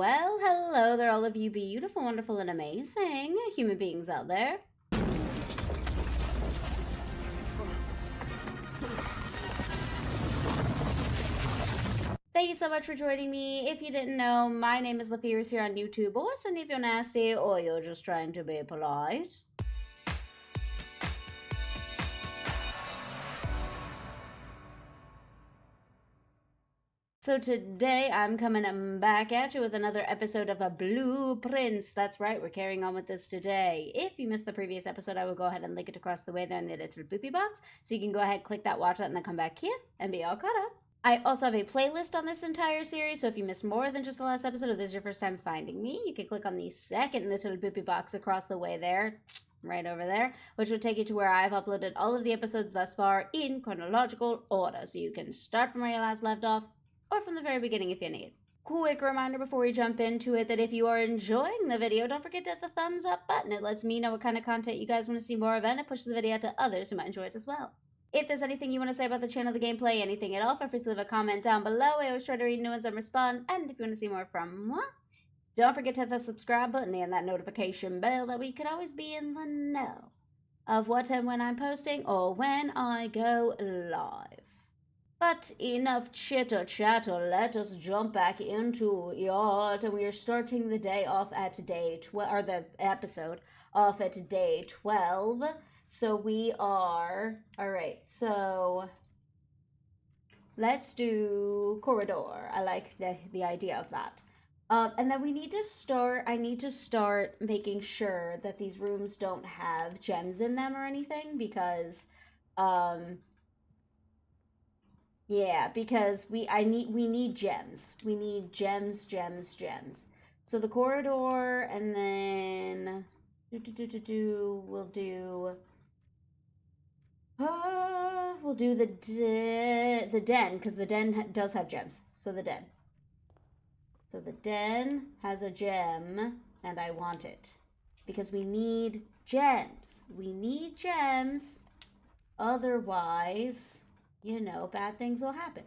Well, hello there, all of you beautiful, wonderful, and amazing human beings out there. Thank you so much for joining me. If you didn't know, my name is Lafiris here on YouTube, or send if you're nasty, or you're just trying to be polite. So today I'm coming back at you with another episode of a Blueprints. That's right, we're carrying on with this today. If you missed the previous episode, I will go ahead and link it across the way there in the little boopy box. So you can go ahead, click that, watch that, and then come back here and be all caught up. I also have a playlist on this entire series, so if you missed more than just the last episode, or this is your first time finding me, you can click on the second little boopy box across the way there, right over there, which will take you to where I've uploaded all of the episodes thus far in chronological order. So you can start from where you last left off, or from the very beginning if you need. Quick reminder before we jump into it that if you are enjoying the video, don't forget to hit the thumbs up button. It lets me know what kind of content you guys want to see more of, and it pushes the video out to others who might enjoy it as well. If there's anything you want to say about the channel, the gameplay, anything at all, feel free to leave a comment down below. I always try to read new ones and respond. And if you want to see more from moi, don't forget to hit the subscribe button and that notification bell. That way you can always be in the know of what and when I'm posting or when I go live. But enough chitter chatter, let us jump back into it. And we are starting the day off at day 12, or the episode off at day 12. So we are, all right, so let's do corridor. I like the idea of that. And then we need to start, I need to start making sure that these rooms don't have gems in them or anything because, yeah, because we need gems. We need gems. So the corridor, and then we'll do the den, because the den does have gems. So the den. So the den has a gem, and I want it because we need gems. We need gems. Otherwise, you know, bad things will happen.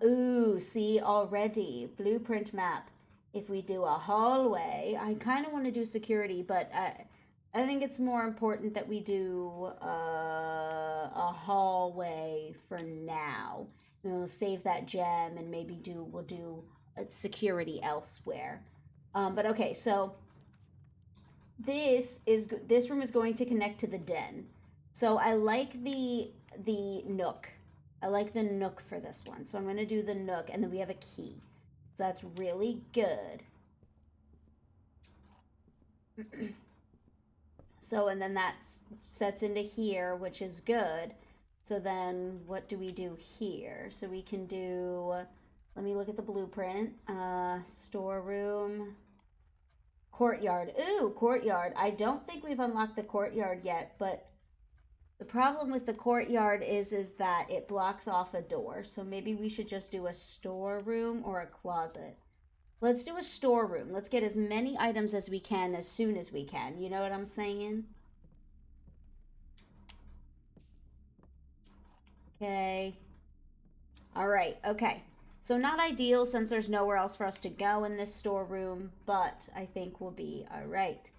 Ooh, see already, blueprint map. If we do a hallway, I kind of want to do security, but I think it's more important that we do a hallway for now. And we'll save that gem and maybe we'll do security elsewhere. But okay, so this room is going to connect to the den. So I like the nook. I like the nook for this one. So I'm going to do the nook, and then we have a key. So that's really good. So, and then that sets into here, which is good. So then what do we do here? So we can do, let me look at the blueprint. Storeroom. Courtyard. Ooh, courtyard. I don't think we've unlocked the courtyard yet, but the problem with the courtyard is that it blocks off a door. So maybe we should just do a storeroom or a closet. Let's do a storeroom. Let's get as many items as we can as soon as we can. You know what I'm saying? Okay. All right. Okay. So not ideal since there's nowhere else for us to go in this storeroom, but I think we'll be all right.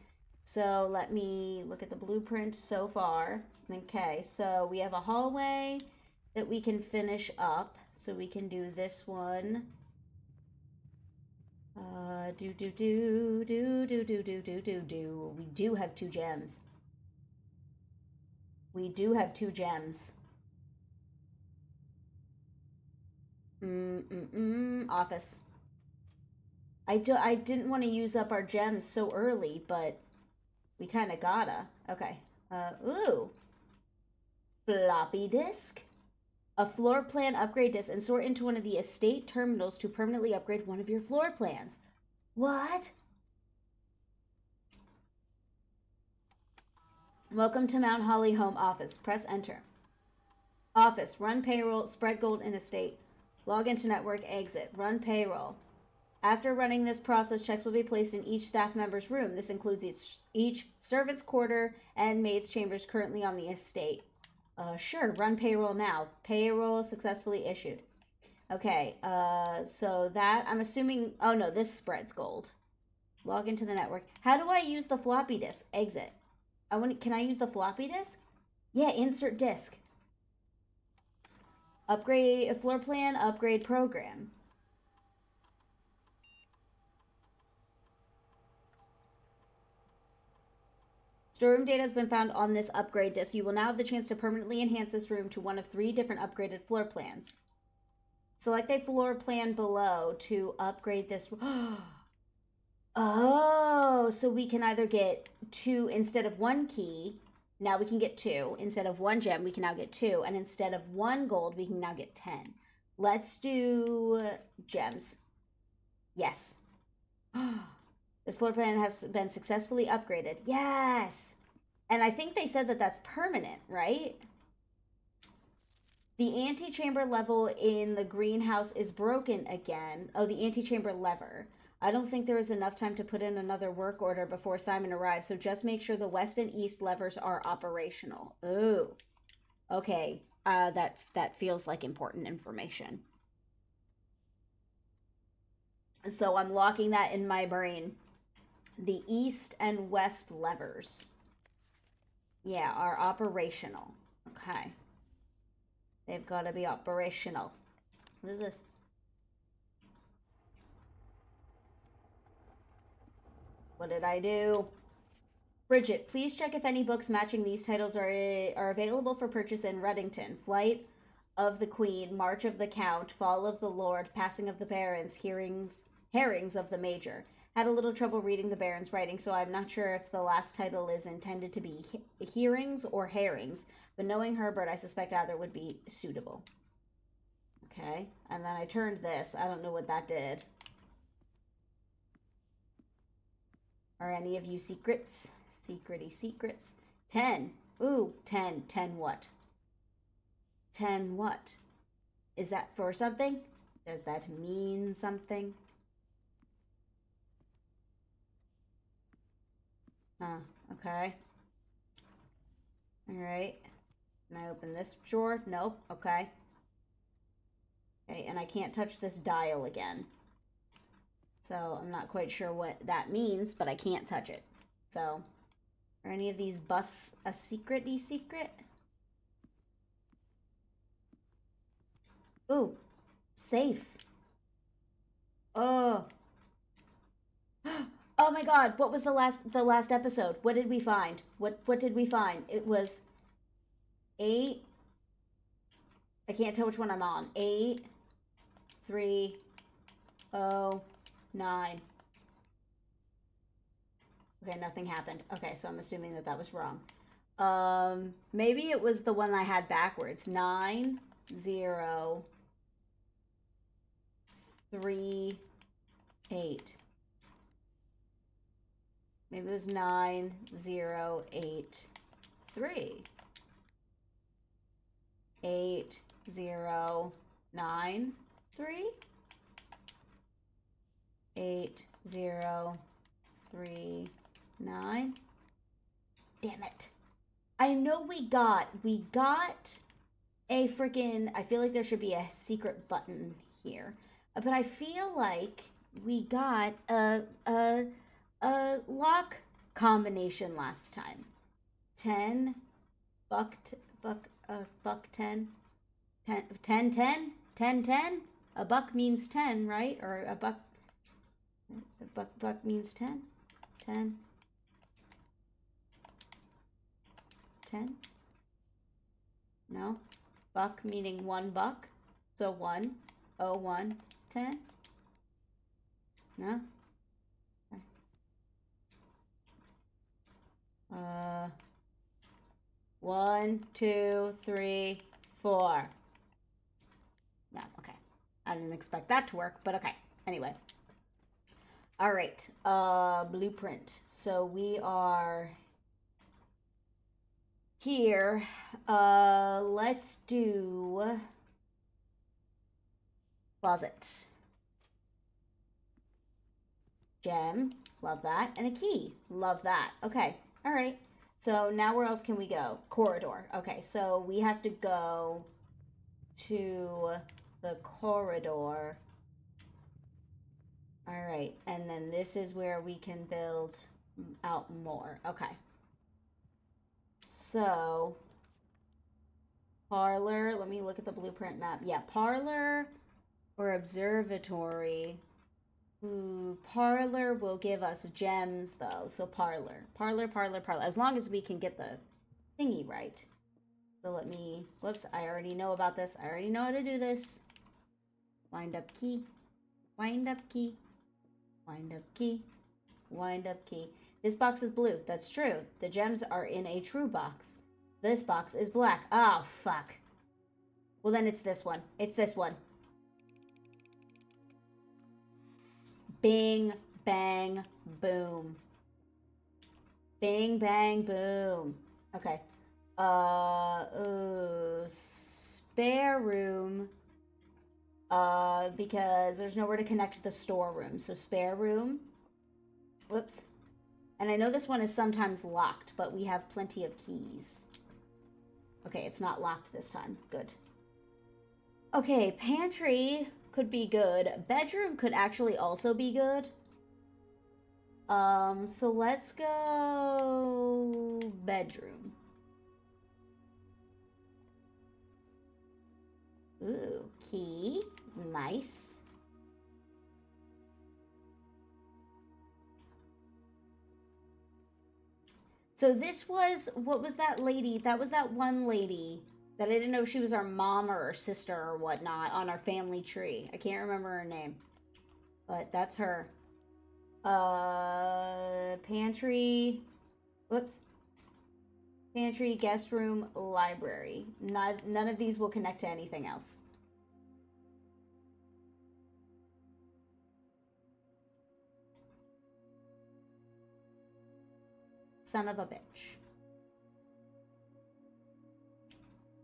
So let me look at the blueprint so far. Okay, so we have a hallway that we can finish up. So we can do this one. We do have 2 gems. We do have 2 gems. Office. I didn't want to use up our gems so early, but we kind of gotta. Okay. Ooh. Floppy disk. A floor plan upgrade disk, and sort into one of the estate terminals to permanently upgrade one of your floor plans. What? Welcome to Mount Holly Home Office. Press enter. Office. Run payroll. Spread gold in estate. Log into network. Exit. Run payroll. After running this process, checks will be placed in each staff member's room. This includes each servant's quarter and maid's chambers currently on the estate. Sure, run payroll now. Payroll successfully issued. Okay, so that, I'm assuming, oh no, this spreads gold. Log into the network. How do I use the floppy disk? Exit. Can I use the floppy disk? Yeah, insert disk. Upgrade, floor plan, upgrade program. Storeroom data has been found on this upgrade disk. You will now have the chance to permanently enhance this room to one of 3 different upgraded floor plans. Select a floor plan below to upgrade this. Oh, so we can either get 2 instead of 1 key. Now we can get 2. Instead of 1 gem, we can now get 2. And instead of 1 gold, we can now get 10. Let's do gems. Yes. This floor plan has been successfully upgraded. Yes! And I think they said that that's permanent, right? The antechamber level in the greenhouse is broken again. Oh, the antechamber lever. I don't think there is enough time to put in another work order before Simon arrives, so just make sure the west and east levers are operational. Ooh. Okay. That feels like important information. So I'm locking that in my brain. The east and west levers. Yeah, are operational. Okay. They've got to be operational. What is this? What did I do? Bridget, please check if any books matching these titles are available for purchase in Reddington. Flight of the Queen, March of the Count, Fall of the Lord, Passing of the Barons, Herrings of the Major. Had a little trouble reading the Baron's writing, so I'm not sure if the last title is intended to be hearings or herrings, but knowing Herbert, I suspect either would be suitable. Okay, and then I turned this. I don't know what that did. Are any of you secrets? Secrety secrets. 10. Ooh, 10. 10 what? 10 what? Is that for something? Does that mean something? Okay. Alright. Can I open this drawer? Nope. Okay. Okay, and I can't touch this dial again. So I'm not quite sure what that means, but I can't touch it. So, are any of these busts a secret-y secret? Ooh, safe. Oh. Oh my god, what was the last episode? What did we find? What did we find? It was 8. I can't tell which one I'm on. 8 3 0 9. Okay, nothing happened. Okay, so I'm assuming that that was wrong. Maybe it was the one I had backwards. 9 0 3 8. Maybe it was 9 0 8 3. 8 0 9 3. 8 0 3 9. Damn it. I know we got a freaking, I feel like there should be a secret button here. But I feel like we got a lock combination last time. 10 buck 10 10 10 10 10 10. A buck means 10, right? Or a buck means 10. 10 10. No. Buck meaning 1 buck. So 1 0 1 10. No. 1 2 3 4. No, okay. I didn't expect that to work, but okay. Anyway. All right. Blueprint. So we are here. Let's do closet. Gem. Love that. And a key. Love that. Okay. All right. So now where else can we go? Corridor. Okay. So we have to go to the corridor. All right, and then this is where we can build out more. Okay. So, parlor, let me look at the blueprint map. Yeah, parlor or observatory. Ooh, parlor will give us gems though. So parlor. Parlor, parlor, parlor. As long as we can get the thingy right. So let me, whoops, I already know about this. I already know how to do this. Wind up key. Wind up key. Wind up key. Wind up key. This box is blue. That's true. The gems are in a true box. This box is black. Oh, fuck. Well, then it's this one. It's this one. Bing, bang, boom. Bing, bang, boom. Okay. Spare room. Because there's nowhere to connect to the storeroom. So spare room. Whoops. And I know this one is sometimes locked, but we have plenty of keys. Okay, it's not locked this time. Good. Okay, pantry could be good. Bedroom could actually also be good. So let's go bedroom. Ooh, key. Nice. So this was, what was that lady? That was that one lady that I didn't know if she was our mom or our sister or whatnot on our family tree. I can't remember her name, but that's her. Pantry. Whoops. Pantry, guest room, library. None of these will connect to anything else. Son of a bitch.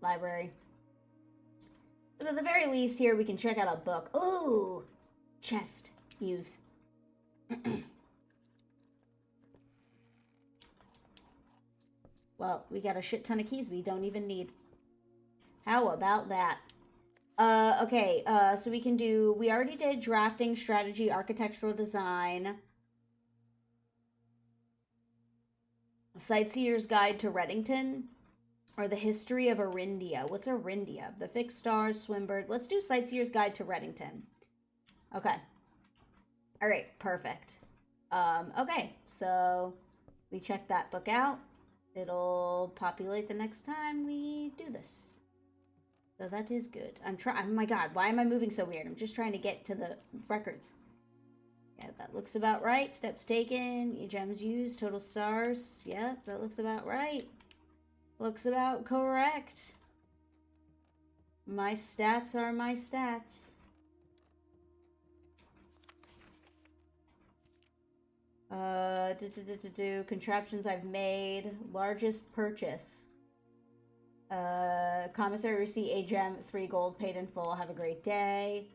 Library. But at the very least here we can check out a book. Ooh! Chest. Use. Well, we got a shit ton of keys we don't even need. How about that? Okay, so we can do, we already did drafting, strategy, architectural design. Sightseer's Guide to Reddington. Or the history of Arindia. What's Arindia? The fixed stars, Swimbird. Let's do Sightseer's Guide to Reddington. Okay. All right, perfect. Okay, so we check that book out. It'll populate the next time we do this. So that is good. I'm trying. Oh my god, why am I moving so weird? I'm just trying to get to the records. Yeah, that looks about right. Steps taken. Gems used. Total stars. Yeah, that looks about right. Looks about correct. My stats are my stats. Contraptions I've made. Largest purchase. Commissary receipt, a gem, 3 gold, paid in full. Have a great day.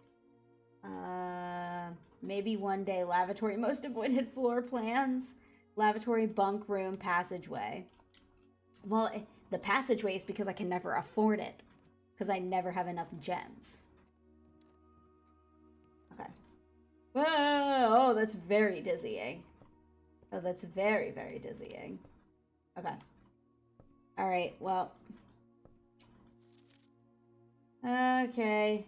Maybe one day. Lavatory, most avoided floor plans. Lavatory, bunk room, passageway. Well, the passageway is because I can never afford it. Because I never have enough gems. Okay. Oh, that's very dizzying. Oh, that's very, very dizzying. Okay. Alright, well. Okay.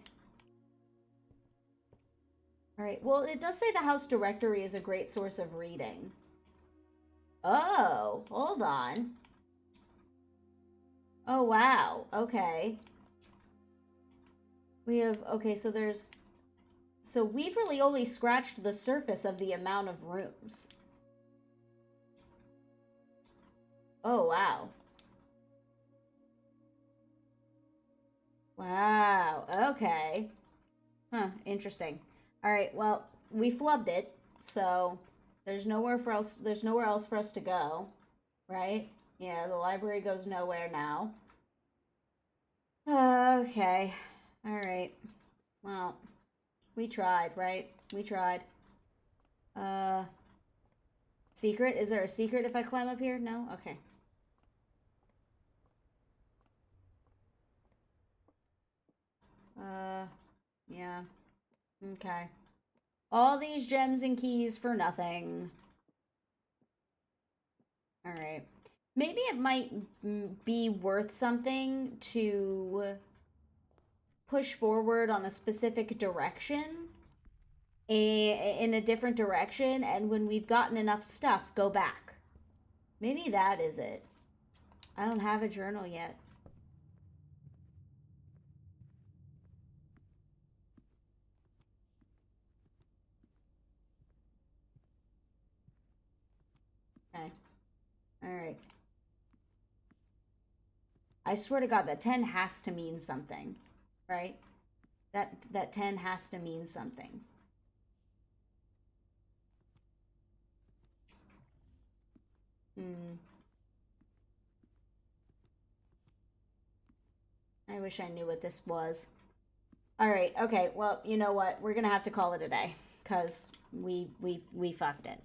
Alright, well, it does say the house directory is a great source of reading. Oh, hold on. Oh, wow. Okay. We have, okay, so there's, so we've really only scratched the surface of the amount of rooms. Oh, wow. Wow, okay. Huh, interesting. All right, well, we flubbed it, so there's nowhere for else, there's nowhere else for us to go, right? Yeah, the library goes nowhere now. Okay. All right. Well, we tried, right? We tried. Secret? Is there a secret if I climb up here? No? Okay. Yeah. Okay. All these gems and keys for nothing. All right. Maybe it might be worth something to push forward on a specific direction, in a different direction, and when we've gotten enough stuff, go back. Maybe that is it. I don't have a journal yet. Okay. All right. I swear to God, that 10 has to mean something, right? That 10 has to mean something. Hmm. I wish I knew what this was. All right. Okay. Well, you know what? We're gonna have to call it a day because we fucked it.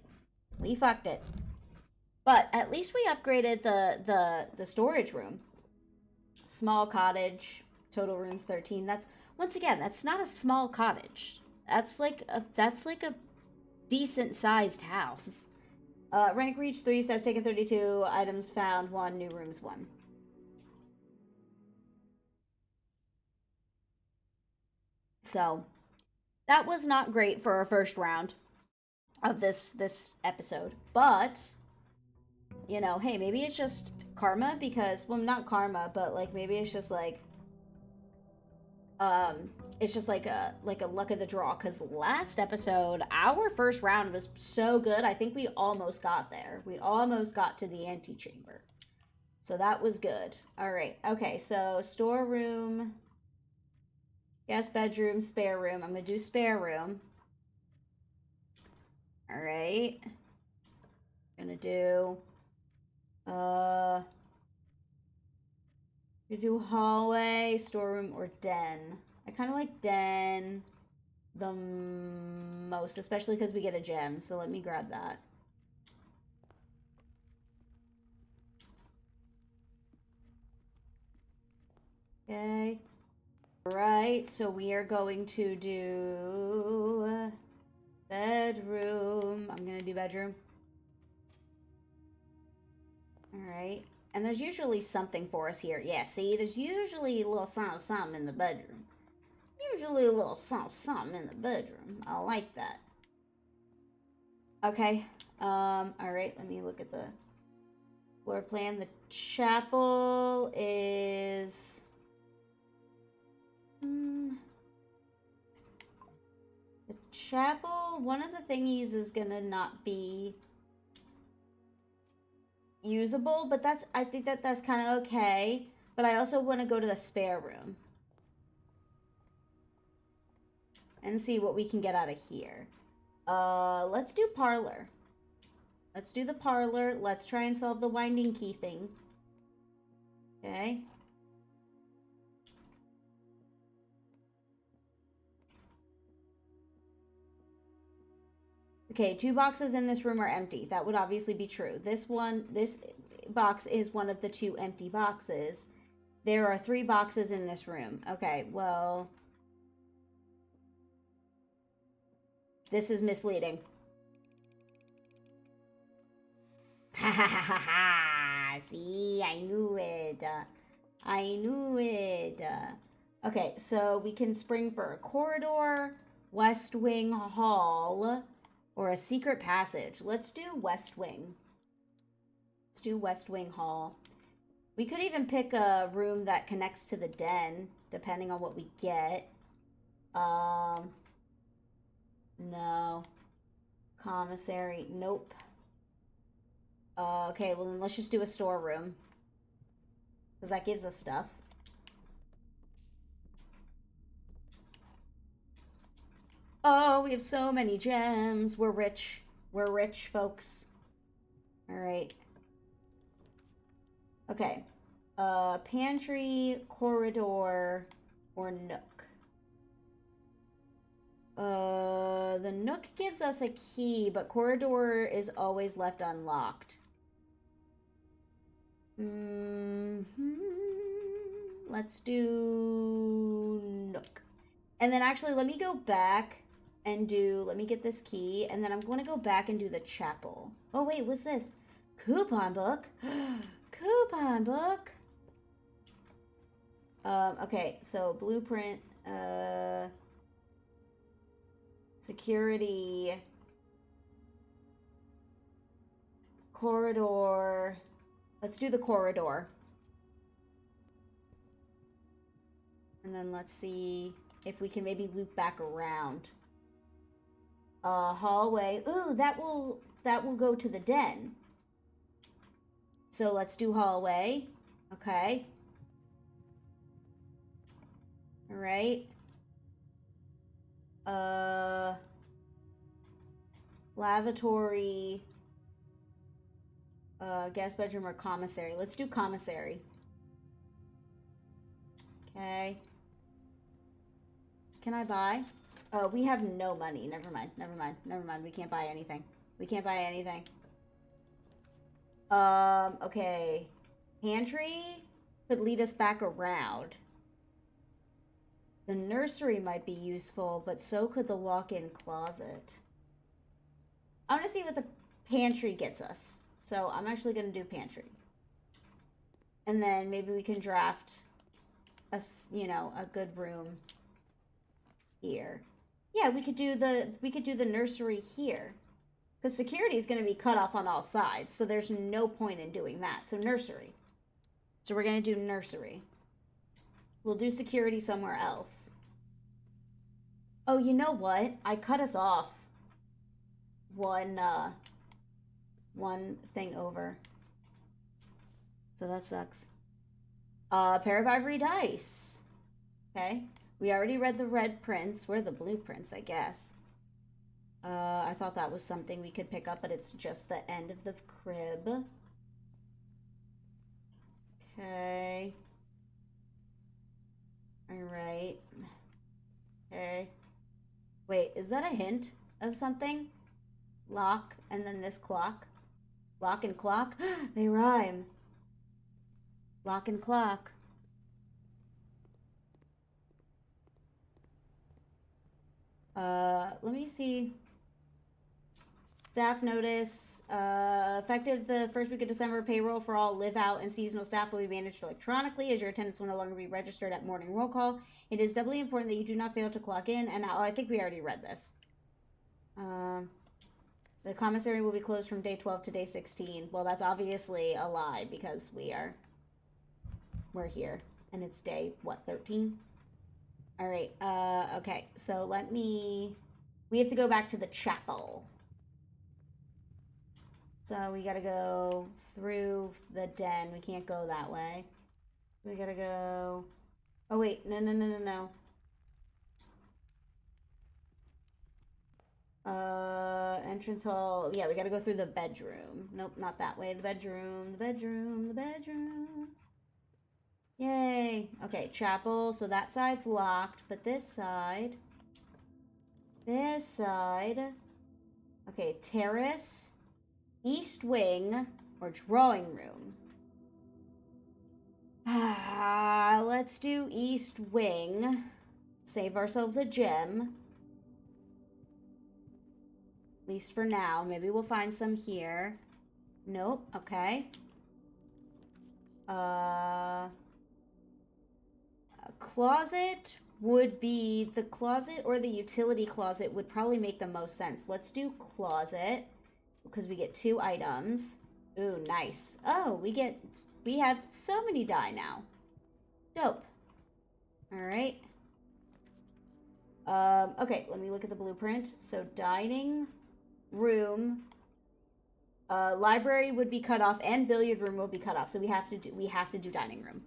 We fucked it. But at least we upgraded the storage room. Small cottage, total rooms 13. That's, once again, that's not a small cottage. That's like a decent sized house. Rank reached 3, steps taken 32, items found 1, new rooms 1. So that was not great for our first round of this episode. But, you know, hey, maybe it's just karma because, well, not karma, but like maybe it's just like um it's just like a luck of the draw, because last episode our first round was so good. I think we almost got there. We almost got to the antechamber. So that was good. All right. Okay, so storeroom. Yes, bedroom, spare room. I'm gonna do spare room. All right. Gonna do uh gonna do hallway, storeroom, or den. I kind of like den the most, especially because we get a gem. So let me grab that. Okay. Right, so we are going to do bedroom. I'm gonna do bedroom. All right. And there's usually something for us here. Yeah, see, there's usually a little something, something in the bedroom. Usually a little something, something in the bedroom. I like that. Okay. All right, let me look at the floor plan. The chapel is... The chapel, one of the thingies is gonna not be usable, but that's, I think that's kind of okay. But I also want to go to the spare room and see what we can get out of here. Let's do parlor. Let's do the parlor. Let's try and solve the winding key thing. Okay. Okay, 2 boxes in this room are empty. That would obviously be true. This box is one of the 2 empty boxes. There are 3 boxes in this room. Okay, well, this is misleading. Ha ha ha ha ha! See, I knew it. I knew it. Okay, so we can spring for a corridor, West Wing Hall, or a secret passage. Let's do West Wing. Let's do West Wing Hall. We could even pick a room that connects to the den, depending on what we get. No. Commissary, nope. Okay, well then let's just do a storeroom. Because that gives us stuff. Oh, we have so many gems. We're rich. We're rich, folks. Alright. Okay. Pantry, corridor, or nook. The nook gives us a key, but corridor is always left unlocked. Let's do nook. And then actually, let me go back and do, let me get this key, and then I'm going to go back and do the chapel. Oh, wait, what's this? Coupon book? Coupon book? Okay, so blueprint, security, corridor. Let's do the corridor. And then let's see if we can maybe loop back around. Hallway. Ooh, that will go to the den. So let's do hallway. Okay. All right. Lavatory. Guest bedroom or commissary. Let's do commissary. Okay. Can I buy? Oh, we have no money. Never mind. Never mind. Never mind. We can't buy anything. We can't buy anything. Okay. Pantry could lead us back around. The nursery might be useful, but so could the walk-in closet. I want to see what the pantry gets us. So I'm actually going to do pantry. And then maybe we can draft a good room here. Yeah, we could do the nursery here. Because security is going to be cut off on all sides, so there's no point in doing that. So nursery. So we're going to do nursery. We'll do security somewhere else. Oh, you know what? I cut us off one thing over. So that sucks. Pair of ivory dice. Okay. We already read the red prints. We're the blueprints, I guess. I thought that was something we could pick up, but it's just the end of the crib. Okay. Alright. Okay. Wait, is that a hint of something? Lock, and then this clock. Lock and clock? They rhyme. Lock and clock. Let me see. Staff notice. Effective the first week of December, payroll for all live-out and seasonal staff will be managed electronically as your attendance will no longer be registered at morning roll call. It is doubly important that you do not fail to clock in. And I think we already read this. The commissary will be closed from day 12 to day 16. Well, that's obviously a lie because we're here. And it's day, what, 13? All right, okay. So we have to go back to the chapel. So we gotta go through the den. We can't go that way. We gotta go... Oh, wait. No. Entrance hall. Yeah, we gotta go through the bedroom. Nope, not that way. The bedroom. Yay. Okay, chapel. So that side's locked, but this side. Okay, terrace. East wing or drawing room. Let's do east wing. Save ourselves a gem. At least for now. Maybe we'll find some here. Nope. Okay. Closet would be... The closet or the utility closet would probably make the most sense. Let's do closet. Because we get 2 items. Ooh, nice. Oh, we have so many die now. Dope. Alright. Okay, let me look at the blueprint. So, dining room. Library would be cut off and billiard room will be cut off. So we have to do dining room.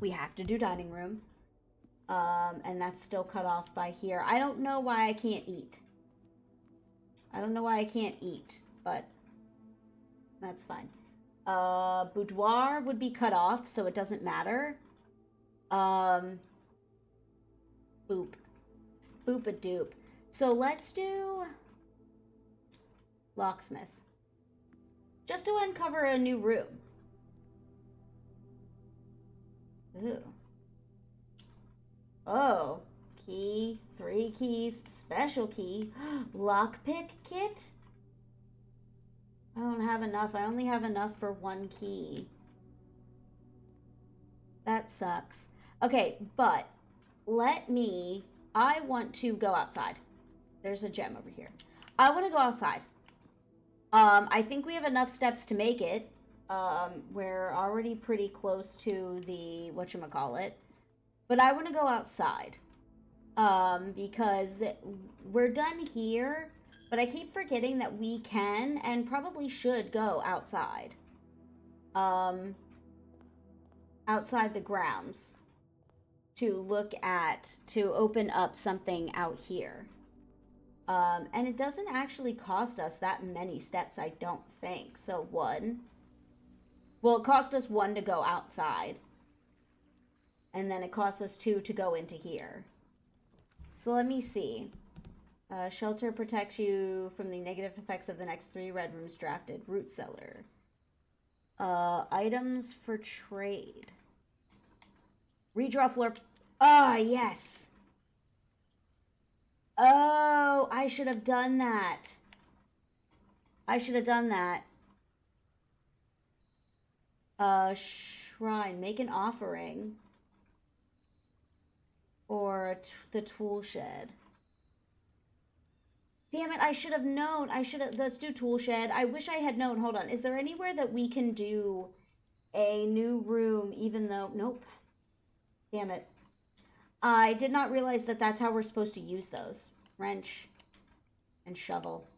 We have to do dining room. And that's still cut off by here. I don't know why I can't eat. But that's fine. Boudoir would be cut off, so it doesn't matter. Boop. Boop-a-doop. So let's do locksmith. Just to uncover a new room. Ooh. Oh, Key, 3 keys, special key, lockpick kit? I don't have enough. I only have enough for 1 key. That sucks. Okay, but I want to go outside. There's a gem over here. I want to go outside. I think we have enough steps to make it. We're already pretty close to the whatchamacallit. But I want to go outside. Because we're done here, but I keep forgetting that we can and probably should go outside. Outside the grounds to open up something out here. And it doesn't actually cost us that many steps, I don't think. So 1. Well, it cost us 1 to go outside. And then it costs us 2 to go into here. So let me see. Shelter protects you from the negative effects of the next 3 red rooms drafted. Root cellar. Items for trade. Redraw floor. Ah, yes. Oh, I should have done that. I should have done that. Shrine. Make an offering. Or the tool shed. Damn it, I should have known. Let's do tool shed. I wish I had known. Hold on. Is there anywhere that we can do a new room even though... Nope. Damn it. I did not realize that that's how we're supposed to use those. Wrench and shovel.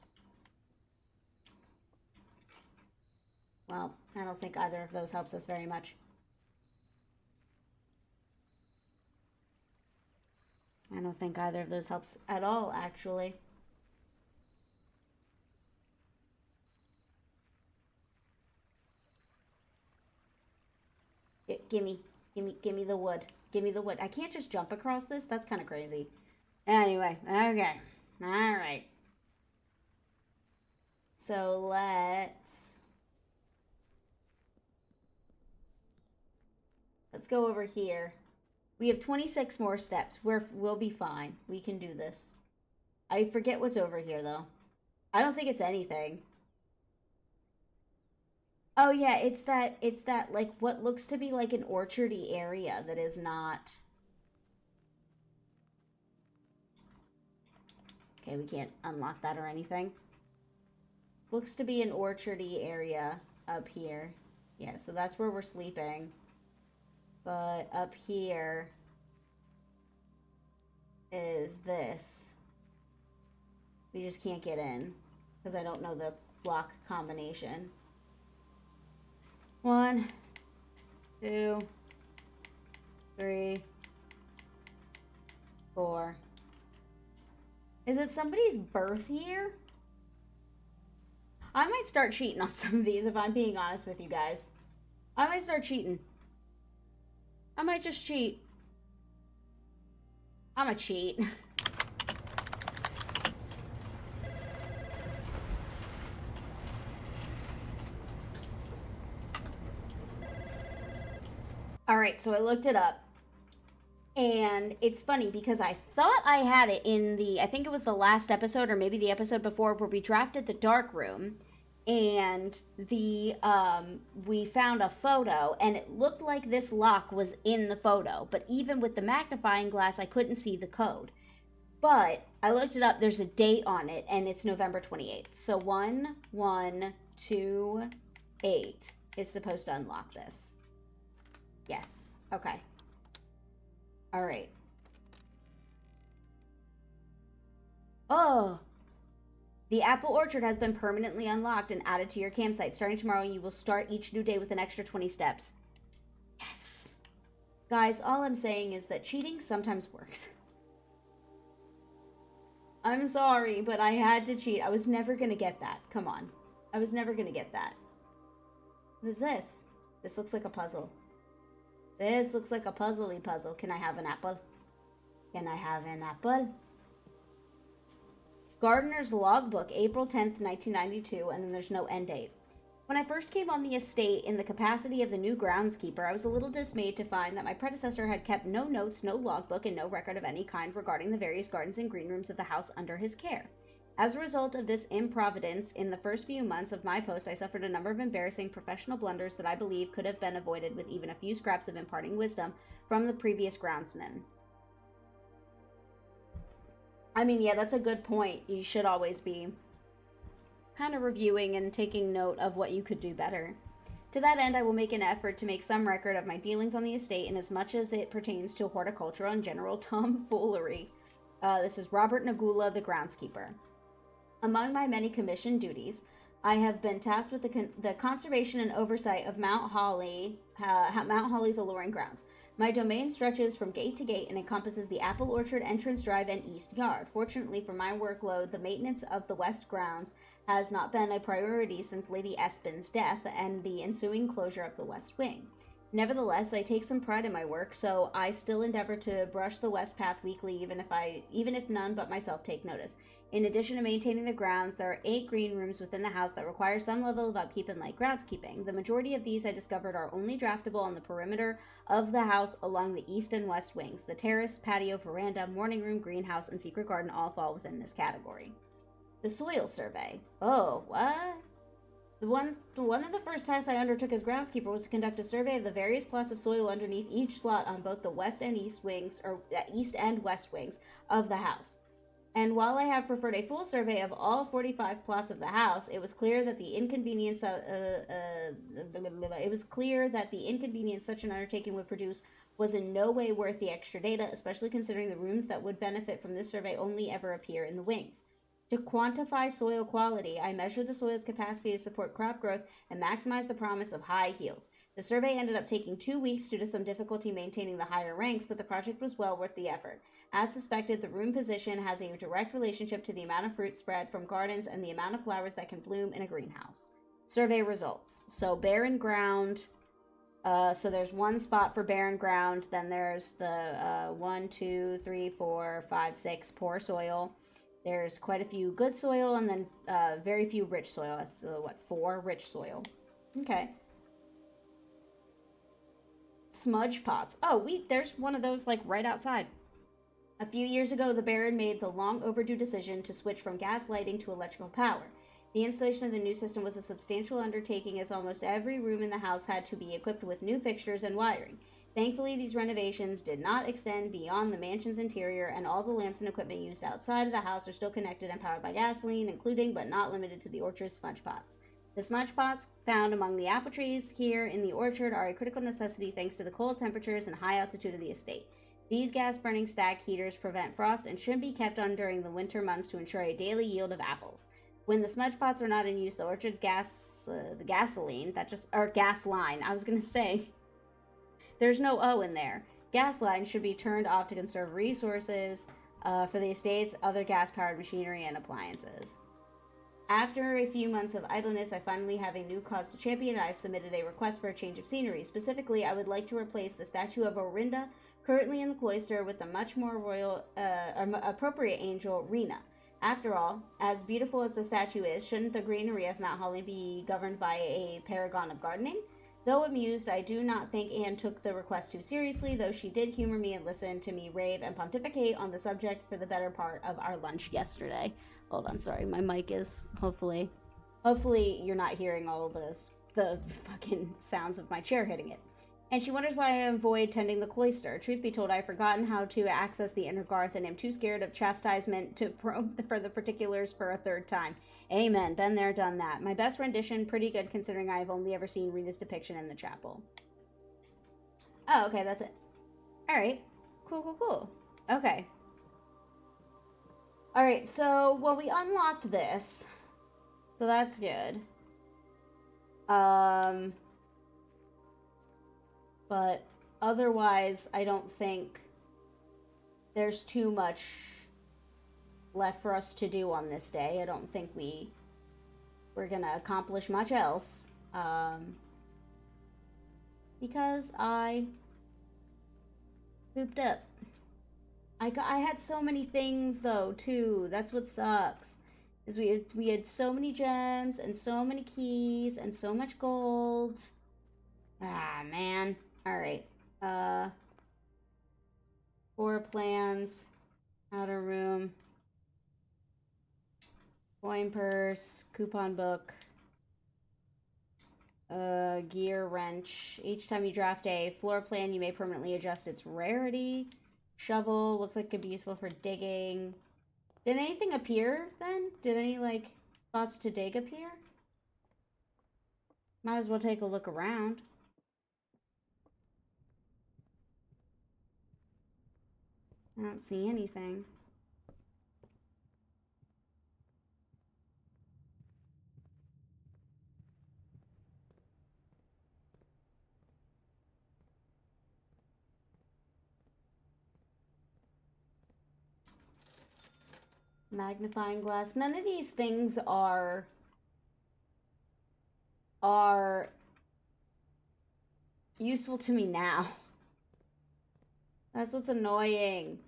Well, I don't think either of those helps us very much. I don't think either of those helps at all, actually. Gimme the wood. Give me the wood. I can't just jump across this. That's kind of crazy. Anyway, okay. All right. So let's go over here. We have 26 more steps. We'll be fine. We can do this. I forget what's over here, though. I don't think it's anything. Oh, yeah, it's that, like, what looks to be, like, an orchardy area that is not... Okay, we can't unlock that or anything. Looks to be an orchardy area up here. Yeah, so that's where we're sleeping. But up here is this. We just can't get in because I don't know the block combination. 1, 2, 3, 4. Is it somebody's birth year? I might start cheating on some of these if I'm being honest with you guys. I might start cheating. I might just cheat. I'm a cheat. Alright, so I looked it up. And it's funny because I thought I had it in the, I think it was the last episode or maybe the episode before where we drafted the dark room. And we found a photo and it looked like this lock was in the photo. But even with the magnifying glass, I couldn't see the code. But I looked it up, there's a date on it and it's November 28th. So 1128 is supposed to unlock this. Yes, okay. All right. Oh, the apple orchard has been permanently unlocked and added to your campsite. Starting tomorrow, you will start each new day with an extra 20 steps. Yes. Guys, all I'm saying is that cheating sometimes works. I'm sorry, but I had to cheat. I was never going to get that. Come on. I was never going to get that. What is this? This looks like a puzzle. This looks like a puzzly puzzle. Can I have an apple? Can I have an apple? Gardener's Logbook, April 10th, 1992, and then there's no end date. When I first came on the estate in the capacity of the new groundskeeper, I was a little dismayed to find that my predecessor had kept no notes, no logbook, and no record of any kind regarding the various gardens and green rooms of the house under his care. As a result of this improvidence, in the first few months of my post, I suffered a number of embarrassing professional blunders that I believe could have been avoided with even a few scraps of imparting wisdom from the previous groundsman. I mean, yeah, that's a good point. You should always be kind of reviewing and taking note of what you could do better. To that end, I will make an effort to make some record of my dealings on the estate in as much as it pertains to horticulture and general tomfoolery. This is Robert Nagula, the groundskeeper. Among my many commissioned duties, I have been tasked with the conservation and oversight of Mount Holly's alluring grounds. My domain stretches from gate to gate and encompasses the apple orchard, entrance drive, and east yard. Fortunately for my workload, the maintenance of the west grounds has not been a priority since Lady Espin's death and the ensuing closure of the west wing. Nevertheless, I take some pride in my work, so I still endeavor to brush the west path weekly, even if none but myself take notice. In addition to maintaining the grounds, there are 8 green rooms within the house that require some level of upkeep and light groundskeeping. The majority of these I discovered are only draftable on the perimeter of the house along the east and west wings. The terrace, patio, veranda, morning room, greenhouse, and secret garden all fall within this category. The soil survey. Oh, what? One of the first tasks I undertook as groundskeeper was to conduct a survey of the various plots of soil underneath each slot on both the west and east wings, or east and west wings of the house. And while I have preferred a full survey of all 45 plots of the house, it was clear that the inconvenience such an undertaking would produce was in no way worth the extra data, especially considering the rooms that would benefit from this survey only ever appear in the wings. To quantify soil quality, I measured the soil's capacity to support crop growth and maximize the promise of high yields. The survey ended up taking 2 weeks due to some difficulty maintaining the higher ranks, but the project was well worth the effort. As suspected, the room position has a direct relationship to the amount of fruit spread from gardens and the amount of flowers that can bloom in a greenhouse. Survey results. So barren ground. So there's one spot for barren ground. Then there's the 1, 2, 3, 4, 5, 6 poor soil. There's quite a few good soil, and then very few rich soil. That's 4 rich soil. Okay. Smudge pots. Oh, there's one of those like right outside. A few years ago, the Baron made the long overdue decision to switch from gas lighting to electrical power. The installation of the new system was a substantial undertaking, as almost every room in the house had to be equipped with new fixtures and wiring. Thankfully, these renovations did not extend beyond the mansion's interior, and all the lamps and equipment used outside of the house are still connected and powered by gasoline, including but not limited to the orchard's smudge pots. The smudge pots found among the apple trees here in the orchard are a critical necessity thanks to the cold temperatures and high altitude of the estate. These gas-burning stack heaters prevent frost and should be kept on during the winter months to ensure a daily yield of apples. When the smudge pots are not in use, the orchard's gas line, I was going to say, there's no O in there. Gas line should be turned off to conserve resources for the estate's other gas-powered machinery and appliances. After a few months of idleness, I finally have a new cause to champion, and I've submitted a request for a change of scenery. Specifically, I would like to replace the statue of Orinda, currently in the cloister, with the much more appropriate angel, Rena. After all, as beautiful as the statue is, shouldn't the greenery of Mount Holly be governed by a paragon of gardening? Though amused, I do not think Anne took the request too seriously, though she did humor me and listen to me rave and pontificate on the subject for the better part of our lunch yesterday. Hold on, sorry, my mic is hopefully you're not hearing all the fucking sounds of my chair hitting it. And she wonders why I avoid tending the cloister. Truth be told, I've forgotten how to access the inner garth and am too scared of chastisement to probe for the particulars for a third time. Amen. Been there, done that. My best rendition, pretty good considering I've only ever seen Rena's depiction in the chapel. Oh, okay, that's it. Alright. Cool. Okay. Alright, so, well, we unlocked this. So that's good. But otherwise, I don't think there's too much left for us to do on this day. I don't think we're gonna accomplish much else. Because I pooped up. I had so many things, though, too. That's what sucks. Is we had so many gems and so many keys and so much gold. Ah, man. All right. Floor plans, outer room, coin purse, coupon book, gear wrench. Each time you draft a floor plan, you may permanently adjust its rarity. Shovel looks like it could be useful for digging. Did anything appear then? Did any, like, spots to dig appear? Might as well take a look around. I don't see anything. Magnifying glass. None of these things are useful to me now. That's what's annoying.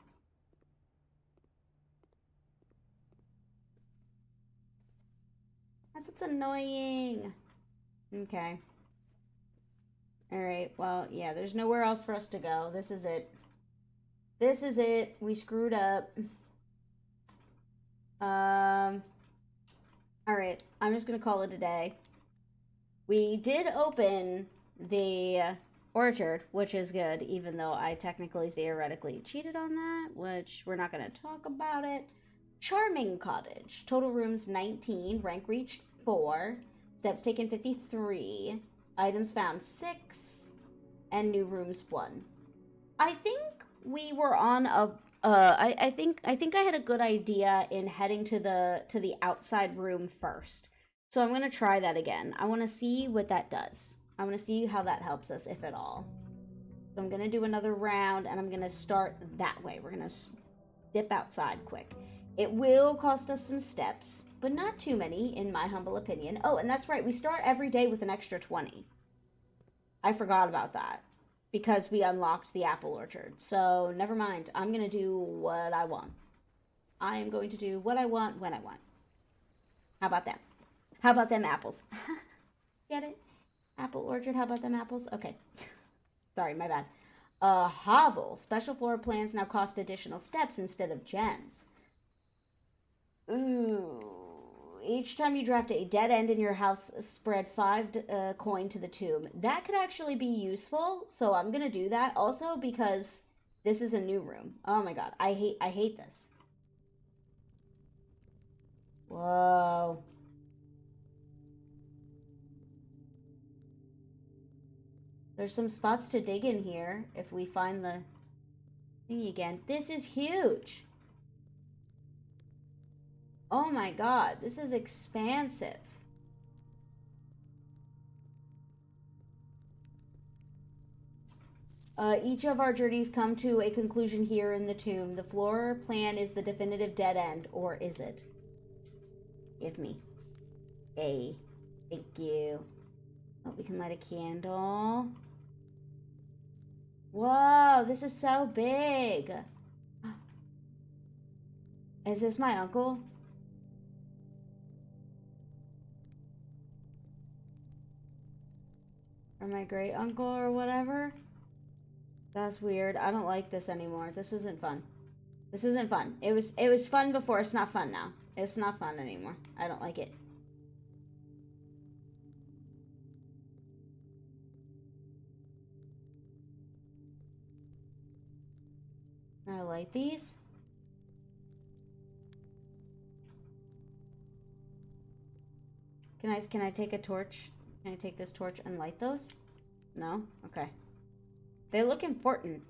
That's what's annoying. Okay. Alright, well, yeah, there's nowhere else for us to go. This is it. This is it. We screwed up. Alright, I'm just gonna call it a day. We did open the orchard, which is good, even though I technically, theoretically cheated on that, which we're not gonna talk about it. Charming cottage. Total rooms 19. Rank reached 4. Steps taken 53. Items found 6. And new rooms 1. I think we were on a I think I had a good idea in heading to the outside room first. So I'm going to try that again. I want to see what that does. I want to see how that helps us, if at all. So I'm going to do another round, and I'm going to start that way. We're going to dip outside quick. It will cost us some steps, but not too many, in my humble opinion. Oh, and that's right. We start every day with an extra 20. I forgot about that, because we unlocked the apple orchard. So, never mind. I'm going to do what I want. I am going to do what I want when I want. How about that? How about them apples? Get it? Apple orchard, how about them apples? Okay. Sorry, my bad. Hovel. Special floor plans now cost additional steps instead of gems. Ooh. Each time you draft a dead end in your house, spread 5 coin to the tomb. That could actually be useful, so I'm gonna do that. Also because this is a new room. Oh my god, I hate this. Whoa. There's some spots to dig in here if we find the thing again. This is huge. Oh my god, this is expansive. Each of our journeys come to a conclusion here in the tomb. The floor plan is the definitive dead end, or is it? Give me. Hey, thank you. Oh, we can light a candle. Whoa, this is so big. Is this my uncle? Or my great uncle or whatever? That's weird. I don't like this anymore. This isn't fun. This isn't fun. It was fun before. It's not fun now. It's not fun anymore. I don't like it. Can I light these? Can I take a torch? Can I take this torch and light those? No? Okay. They look important.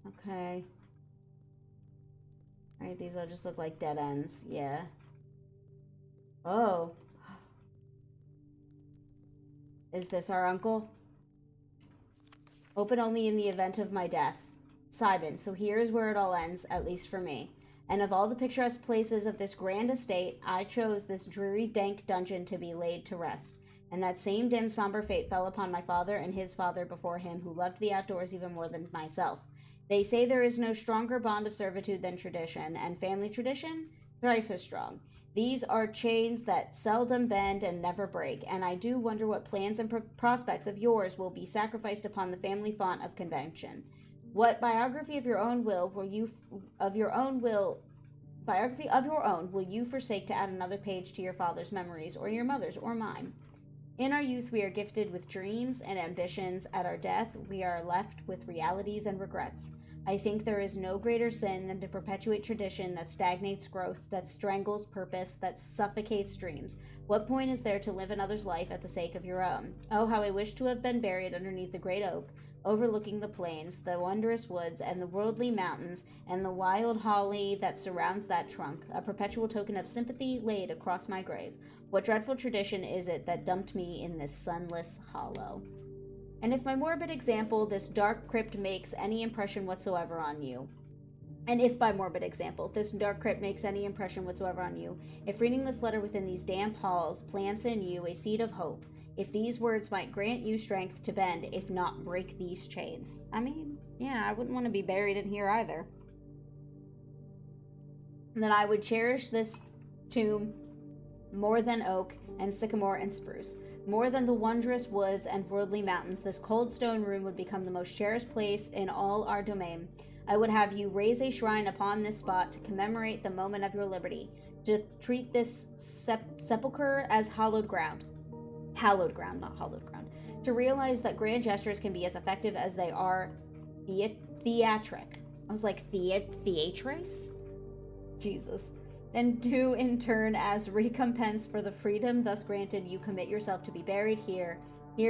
Okay. Alright, these will just look like dead ends. Yeah. Oh. Is this our uncle? Open only in the event of my death. Simon, so here is where it all ends, at least for me. And of all the picturesque places of this grand estate, I chose this dreary, dank dungeon to be laid to rest. And that same dim, somber fate fell upon my father and his father before him, who loved the outdoors even more than myself. They say there is no stronger bond of servitude than tradition, and family tradition, thrice as strong. These are chains that seldom bend and never break, and I do wonder what plans and prospects of yours will be sacrificed upon the family font of convention. What biography of your own will will you forsake to add another page to your father's memories, or your mother's, or mine? In our youth, we are gifted with dreams and ambitions. At our death, we are left with realities and regrets. I think there is no greater sin than to perpetuate tradition that stagnates growth, that strangles purpose, that suffocates dreams. What point is there to live another's life at the sake of your own? Oh, how I wish to have been buried underneath the great oak, overlooking the plains, the wondrous woods, and the worldly mountains, and the wild holly that surrounds that trunk, a perpetual token of sympathy laid across my grave. What dreadful tradition is it that dumped me in this sunless hollow? And if my morbid example, this dark crypt, makes any impression whatsoever on you, if reading this letter within these damp halls plants in you a seed of hope, if these words might grant you strength to bend, if not break these chains. I mean, yeah, I wouldn't want to be buried in here either. Then I would cherish this tomb more than oak and sycamore and spruce. More than the wondrous woods and worldly mountains, this cold stone room would become the most cherished place in all our domain. I would have you raise a shrine upon this spot to commemorate the moment of your liberty, to treat this sepulchre as hallowed ground. Hallowed ground, not hollowed ground. To realize that grand gestures can be as effective as they are theatric. I was like, theatrice? Jesus. And do, in turn, as recompense for the freedom thus granted, you commit yourself to be buried here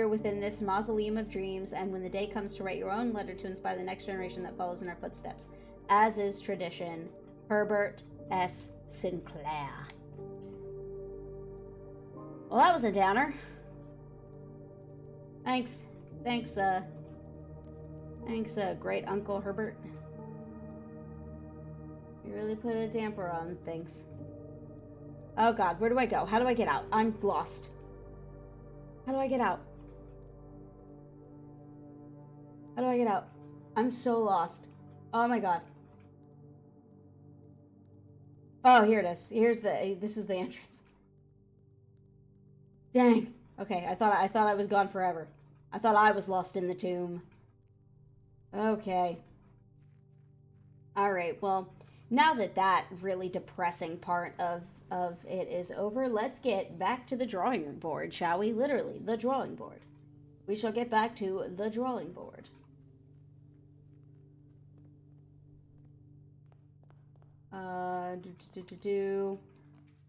within this mausoleum of dreams, and when the day comes to write your own letter to inspire the next generation that follows in our footsteps. As is tradition, Herbert S. Sinclair. Well, that was a downer. Thanks, great Uncle Herbert. You really put a damper on things. Oh God, where do I go? How do I get out? I'm lost. How do I get out? How do I get out? I'm so lost. Oh my God. Oh, here it is. This is the entrance. Dang. Okay, I thought I was gone forever. I thought I was lost in the tomb. Okay. Alright, well, now that really depressing part of it is over, let's get back to the drawing board, shall we? Literally, the drawing board. We shall get back to the drawing board.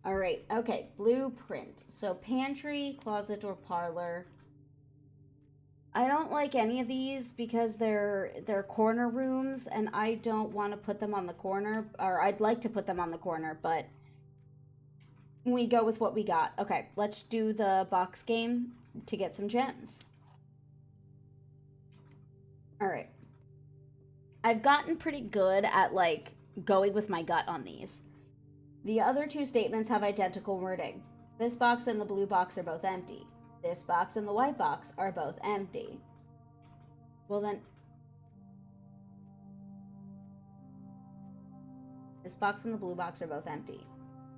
Alright, okay, blueprint. So pantry, closet, or parlor. I don't like any of these because they're corner rooms, and I don't want to put them on the corner, or I'd like to put them on the corner, but we go with what we got. Okay, let's do the box game to get some gems. Alright. I've gotten pretty good at, like, going with my gut on these. The other two statements have identical wording. This box and the blue box are both empty. This box and the white box are both empty. Well then, this box and the blue box are both empty.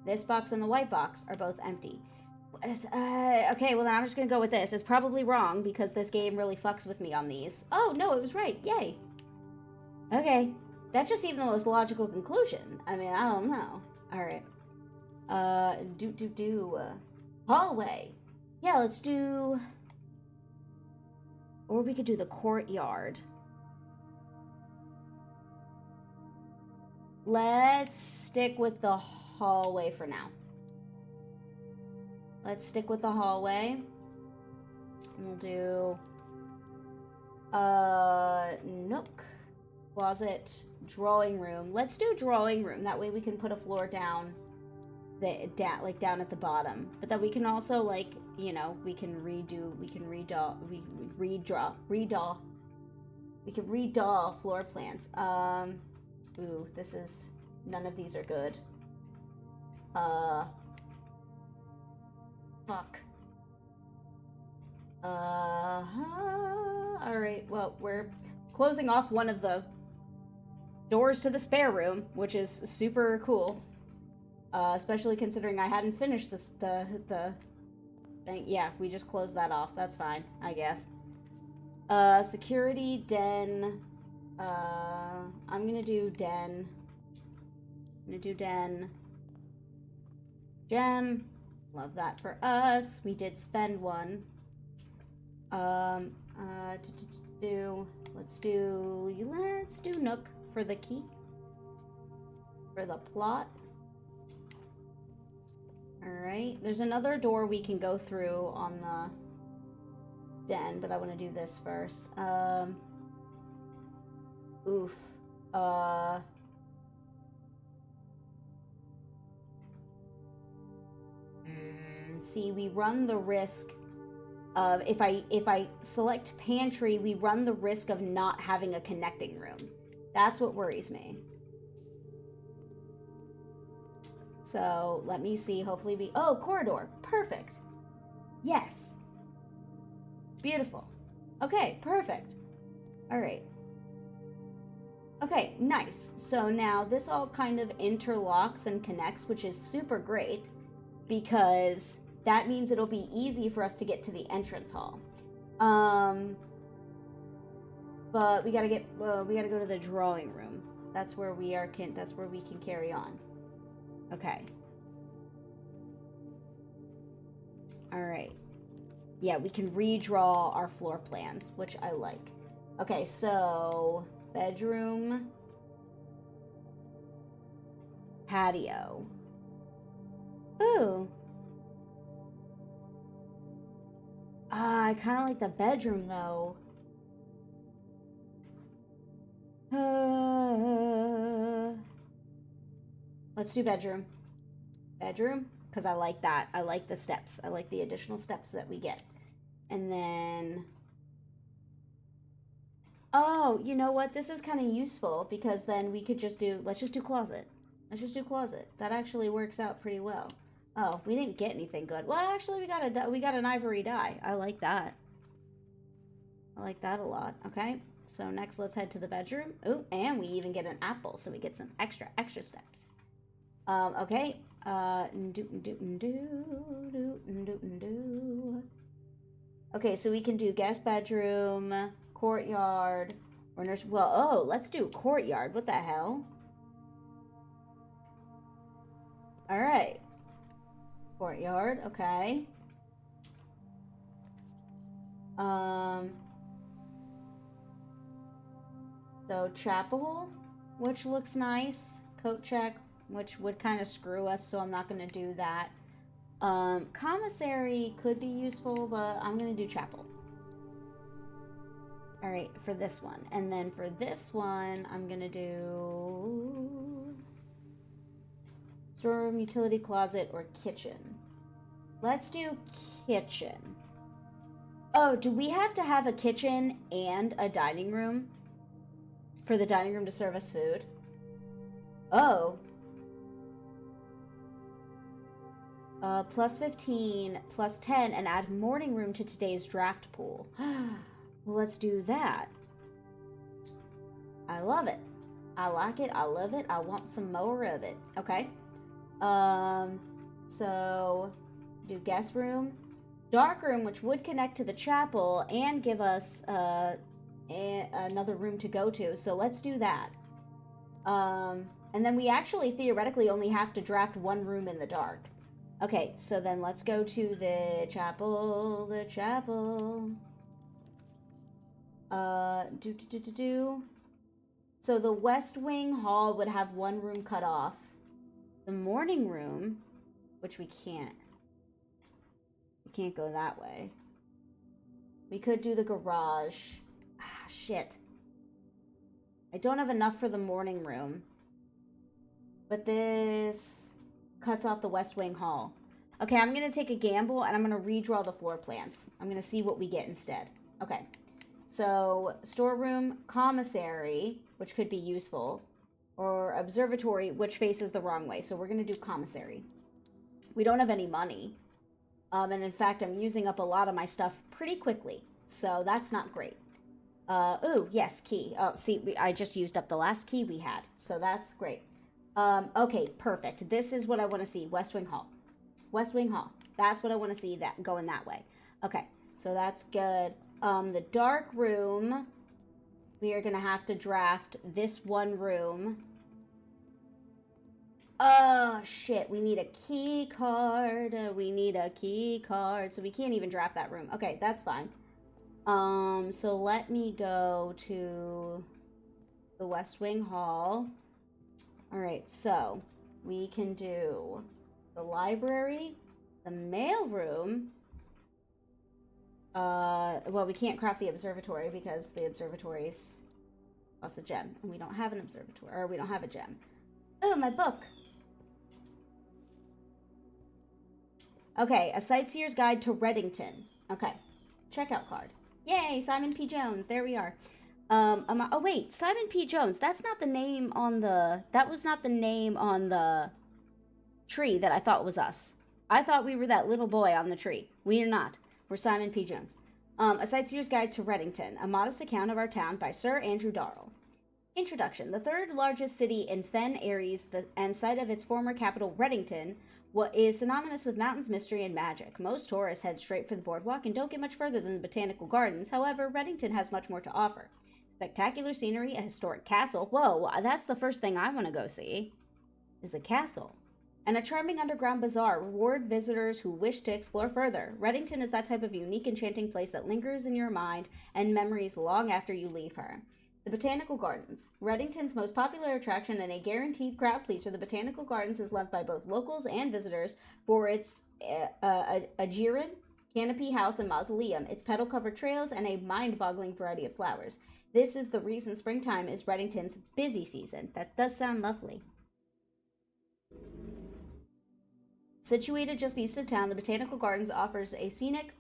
This box and the white box are both empty. Okay, well then I'm just gonna go with this. It's probably wrong because this game really fucks with me on these. Oh no, it was right. Yay. Okay, that's just even the most logical conclusion. I mean, I don't know. Alright. Hallway. Yeah, let's do... Or we could do the courtyard. Let's stick with the hallway for now. Let's stick with the hallway. We'll do... nook. Closet. Drawing room. Let's do drawing room. That way we can put a floor down... like down at the bottom, but then we can also, like, you know, we can redraw floor plans. Ooh, none of these are good. Fuck. Alright, well, we're closing off one of the doors to the spare room, which is super cool. Especially considering I hadn't finished the thing. Yeah, if we just close that off, that's fine, I guess. Security, den. I'm gonna do den. I'm gonna do den. Gem. Love that for us. We did spend one. Let's do Nook for the key. For the plot. Alright. There's another door we can go through on the den, but I want to do this first. Oof. See, we run the risk of, if I select pantry, we run the risk of not having a connecting room. That's what worries me. So, let me see. Hopefully we... Oh, corridor. Perfect. Yes. Beautiful. Okay, perfect. All right. Okay, nice. So now this all kind of interlocks and connects, which is super great because that means it'll be easy for us to get to the entrance hall. But we gotta go to the drawing room. That's where we can carry on. Okay. All right. Yeah, we can redraw our floor plans, which I like. Okay, so bedroom, patio. Ooh. I kind of like the bedroom though. Let's do bedroom. Bedroom, because I like that. I like the steps. I like the additional steps that we get. And then... Oh, you know what? This is kind of useful because then we could just do... Let's just do closet. Let's just do closet. That actually works out pretty well. Oh, we didn't get anything good. Well, actually, we got an ivory dye. I like that. I like that a lot. Okay. So next, let's head to the bedroom. Oh, and we even get an apple, so we get some extra steps. Okay. Okay, so we can do guest bedroom, courtyard, or nurse. Well, oh, let's do courtyard. What the hell? All right. Courtyard. Okay. So chapel, which looks nice. Coat check, which would kind of screw us, so I'm not going to do that. Commissary could be useful, but I'm going to do chapel. All right, for this one. And then for this one, I'm going to do storeroom, utility closet, or kitchen. Let's do kitchen. Oh, do we have to have a kitchen and a dining room for the dining room to serve us food? Oh. Plus 15, plus 10, and add morning room to today's draft pool. Well, let's do that. I love it. I like it. I love it. I want some more of it. Okay. So do guest room, dark room, which would connect to the chapel and give us another room to go to. So let's do that. And then we actually theoretically only have to draft one room in the dark. Okay, so then let's go to the chapel. The chapel. So the West Wing Hall would have one room cut off. The morning room, which we can't. We can't go that way. We could do the garage. Ah, shit. I don't have enough for the morning room. But this cuts off the West Wing Hall. Okay, I'm going to take a gamble and I'm going to redraw the floor plans. I'm going to see what we get instead. Okay. So, storeroom, commissary, which could be useful, or observatory, which faces the wrong way. So we're going to do commissary. We don't have any money. And in fact, I'm using up a lot of my stuff pretty quickly. So that's not great. Ooh, yes, key. Oh, see, I just used up the last key we had, so that's great. Okay, perfect. This is what I want to see. West Wing Hall. West Wing Hall. That's what I want to see, that going that way. Okay, so that's good. The dark room, we are going to have to draft this one room. Oh, shit. We need a key card. We need a key card. So we can't even draft that room. Okay, that's fine. So let me go to the West Wing Hall. All right, so we can do the library, the mail room. Well, we can't craft the observatory because the observatories cost a gem, and we don't have an observatory, or we don't have a gem. Oh, my book. Okay, a sightseer's guide to Reddington. Okay, checkout card. Yay, Simon P. Jones. There we are. Oh wait, Simon P. Jones. That's not the name on the. That was not the name on the tree that I thought was us. I thought we were that little boy on the tree. We are not. We're Simon P. Jones. A Sightseer's Guide to Reddington, a modest account of our town by Sir Andrew Darrell. Introduction. The third largest city in Fen Aries and site of its former capital, Reddington, is synonymous with mountains, mystery, and magic. Most tourists head straight for the boardwalk and don't get much further than the botanical gardens. However, Reddington has much more to offer. Spectacular scenery, a historic castle. Whoa, that's the first thing I want to go see, is the castle. And a charming underground bazaar reward visitors who wish to explore further. Reddington is that type of unique, enchanting place that lingers in your mind and memories long after you leave her. The Botanical Gardens. Reddington's most popular attraction and a guaranteed crowd pleaser, the Botanical Gardens is loved by both locals and visitors for its Aegean, canopy house, and mausoleum, its petal-covered trails, and a mind-boggling variety of flowers. This is the reason springtime is Reddington's busy season. That does sound lovely. Situated just east of town, the Botanical Gardens offers a scenic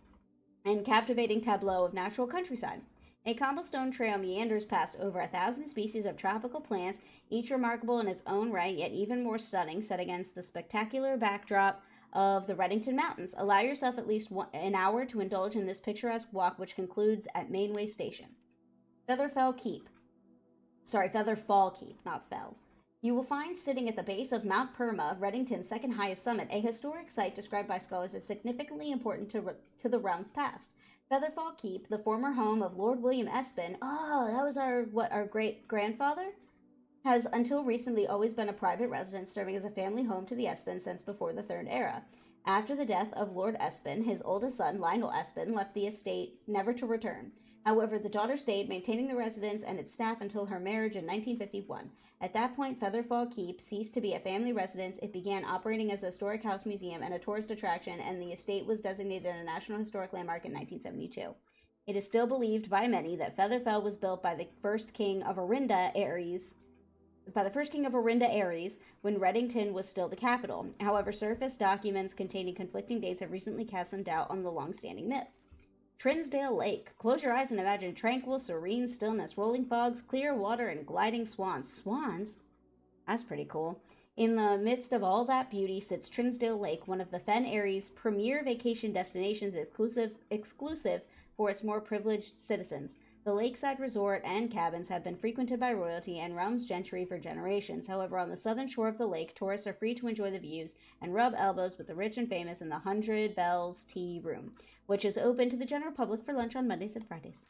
and captivating tableau of natural countryside. A cobblestone trail meanders past over 1,000 species of tropical plants, each remarkable in its own right, yet even more stunning, set against the spectacular backdrop of the Reddington Mountains. Allow yourself at least an hour to indulge in this picturesque walk, which concludes at Mainway Station. Featherfall Keep, not Fell. You will find sitting at the base of Mount Perma, Reddington's second highest summit, a historic site described by scholars as significantly important to the realm's past. Featherfall Keep, the former home of Lord William Espin, that was our great-grandfather, has until recently always been a private residence, serving as a family home to the Espins since before the Third Era. After the death of Lord Espin, his oldest son, Lionel Espin, left the estate never to return. However, the daughter stayed, maintaining the residence and its staff until her marriage in 1951. At that point, Featherfall Keep ceased to be a family residence. It began operating as a historic house museum and a tourist attraction, and the estate was designated a National Historic Landmark in 1972. It is still believed by many that Featherfell was built by the first king of Arinda Aries, when Reddington was still the capital. However, surface documents containing conflicting dates have recently cast some doubt on the long-standing myth. Trinsdale Lake. Close your eyes and imagine tranquil, serene stillness, rolling fogs, clear water, and gliding swans. Swans? That's pretty cool. In the midst of all that beauty sits Trinsdale Lake, one of the Fen Aries' premier vacation destinations, exclusive for its more privileged citizens. The lakeside resort and cabins have been frequented by royalty and realm's gentry for generations. However, on the southern shore of the lake, tourists are free to enjoy the views and rub elbows with the rich and famous in the 100 Bells Tea Room, which is open to the general public for lunch on Mondays and Fridays.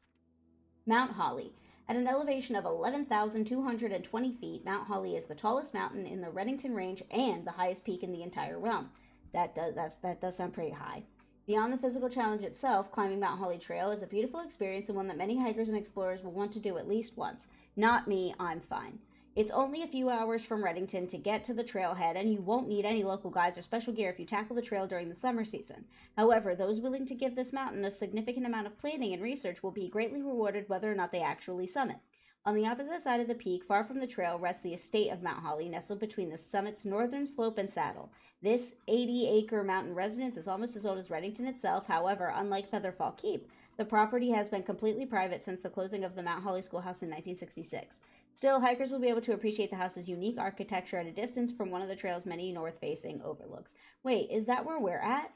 Mount Holly. At an elevation of 11,220 feet, Mount Holly is the tallest mountain in the Reddington Range and the highest peak in the entire realm. That does sound pretty high. Beyond the physical challenge itself, climbing Mount Holly Trail is a beautiful experience and one that many hikers and explorers will want to do at least once. Not me, I'm fine. It's only a few hours from Reddington to get to the trailhead, and you won't need any local guides or special gear if you tackle the trail during the summer season. However, those willing to give this mountain a significant amount of planning and research will be greatly rewarded whether or not they actually summit. On the opposite side of the peak, far from the trail, rests the estate of Mount Holly, nestled between the summit's northern slope and saddle. This 80-acre mountain residence is almost as old as Reddington itself. However, unlike Featherfall Keep, the property has been completely private since the closing of the Mount Holly Schoolhouse in 1966. Still, hikers will be able to appreciate the house's unique architecture at a distance from one of the trail's many north-facing overlooks. Wait, is that where we're at?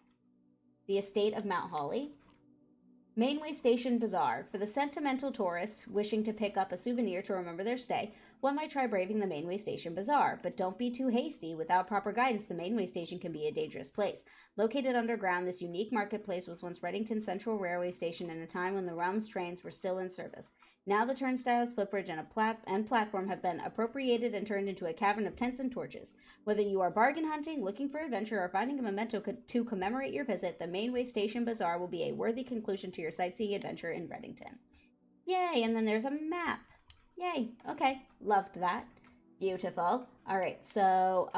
The estate of Mount Holly? Mainway Station Bazaar. For the sentimental tourists wishing to pick up a souvenir to remember their stay, one might try braving the Mainway Station Bazaar. But don't be too hasty. Without proper guidance, the Mainway Station can be a dangerous place. Located underground, this unique marketplace was once Readington's central railway station in a time when the realm's trains were still in service. Now the turnstiles, footbridge, and platform have been appropriated and turned into a cavern of tents and torches. Whether you are bargain hunting, looking for adventure, or finding a memento to commemorate your visit, the Mainway Station Bazaar will be a worthy conclusion to your sightseeing adventure in Readington. Yay, and then there's a map. Yay, okay, loved that. Beautiful. All right, so,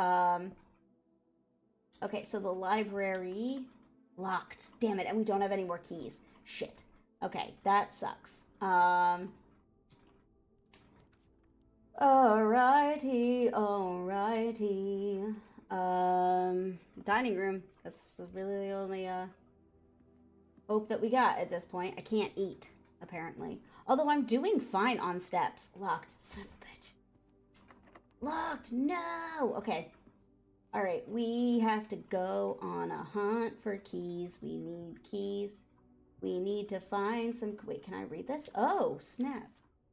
okay, so the library, locked. Damn it, and we don't have any more keys. Shit. Okay, that sucks. Alrighty. Dining room. That's really the only, hope that we got at this point. I can't eat, apparently. Although I'm doing fine on steps. Locked. Son of a bitch. Locked. No. Okay. Alright, we have to go on a hunt for keys. We need keys. We need to find some... Wait, can I read this? Oh, snap.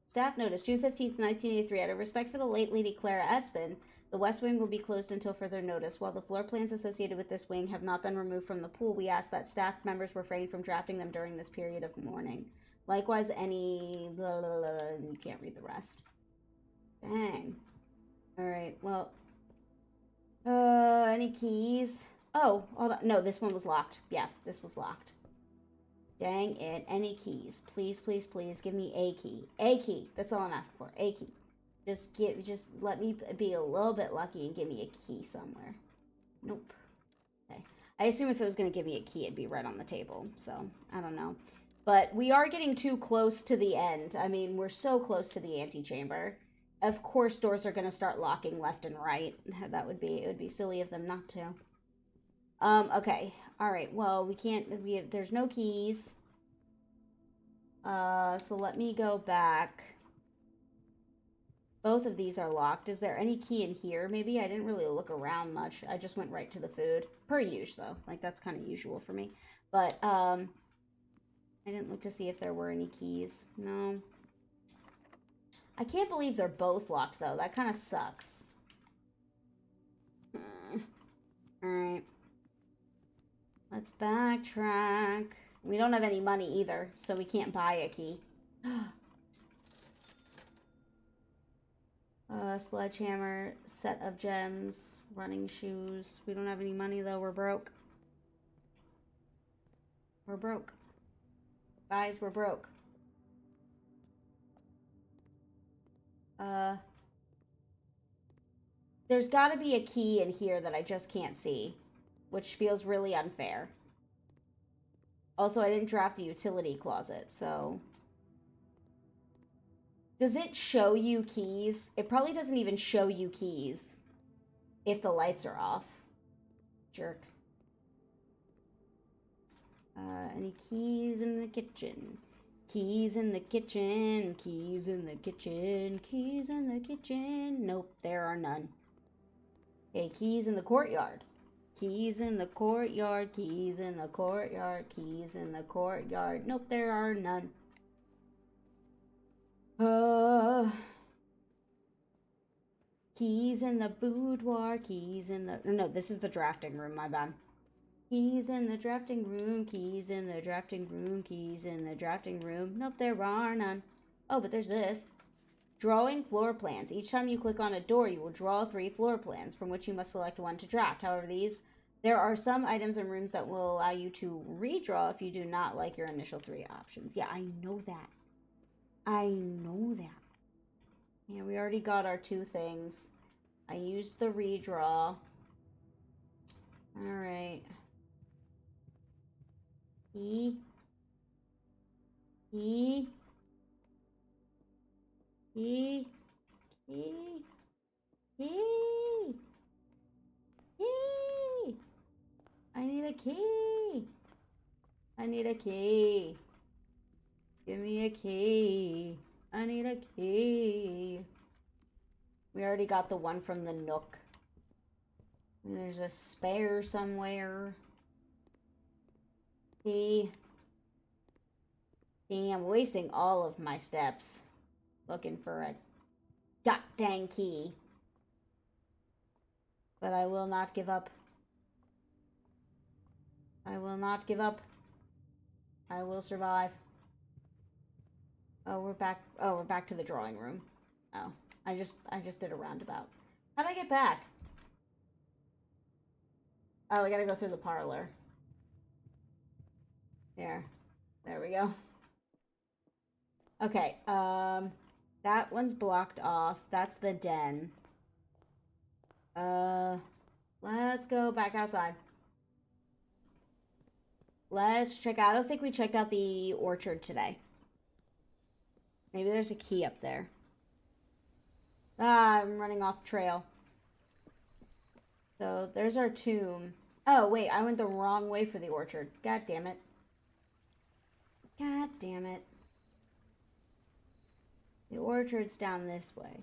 Staff notice, June 15th, 1983. Out of respect for the late Lady Clara Espin, the West Wing will be closed until further notice. While the floor plans associated with this wing have not been removed from the pool, we ask that staff members refrain from drafting them during this period of mourning. Likewise, any... You can't read the rest. Dang. Alright, well... any keys? Oh, hold on. No, this one was locked. Yeah, this was locked. Dang it. Any keys. Please, please, please give me a key. A key. That's all I'm asking for. A key. Just let me be a little bit lucky and give me a key somewhere. Nope. Okay. I assume if it was going to give me a key, it'd be right on the table. So, I don't know. But we are getting too close to the end. I mean, we're so close to the antechamber. Of course, doors are going to start locking left and right. It would be silly of them not to. Okay. All right. Well, there's no keys. So let me go back. Both of these are locked. Is there any key in here? Maybe I didn't really look around much. I just went right to the food. Per usual, though. Like, that's kind of usual for me. But, I didn't look to see if there were any keys. No. I can't believe they're both locked, though. That kind of sucks. Alright. Let's backtrack. We don't have any money either, so we can't buy a key. Sledgehammer, set of gems, running shoes. We don't have any money, though. We're broke. We're broke. Guys, we're broke. There's gotta be a key in here that I just can't see, which feels really unfair. Also, I didn't draft the utility closet, so... Does it show you keys? It probably doesn't even show you keys if the lights are off. Jerk. Any keys in the kitchen? Keys in the kitchen, keys in the kitchen, keys in the kitchen. Nope, there are none. Okay, keys in the courtyard. Keys in the courtyard, keys in the courtyard, keys in the courtyard. Nope, there are none. Keys in the boudoir, keys in the... No, this is the drafting room, my bad. Keys in the drafting room, keys in the drafting room, keys in the drafting room. Nope, there are none. Oh, but there's this. Drawing floor plans. Each time you click on a door, you will draw 3 floor plans, from which you must select one to draft. However, there are some items and rooms that will allow you to redraw if you do not like your initial 3 options. Yeah, I know that. I know that. Yeah, we already got our 2 things. I used the redraw. Alright. Key. Key. Key. Key. Key. Key. I need a key. I need a key. Give me a key. I need a key. We already got the one from the Nook. There's a spare somewhere. Key. I'm wasting all of my steps looking for a god dang key. But I will not give up. I will not give up. I will survive. Oh, we're back. Oh, we're back to the drawing room. Oh, I just did a roundabout. How'd I get back? Oh, I gotta go through the parlor. There we go. Okay, that one's blocked off. That's the den. Let's go back outside. Let's check out. I don't think we checked out the orchard today. Maybe there's a key up there. Ah, I'm running off trail. So, there's our tomb. Oh, wait, I went the wrong way for the orchard. God damn it. God damn it. The orchard's down this way.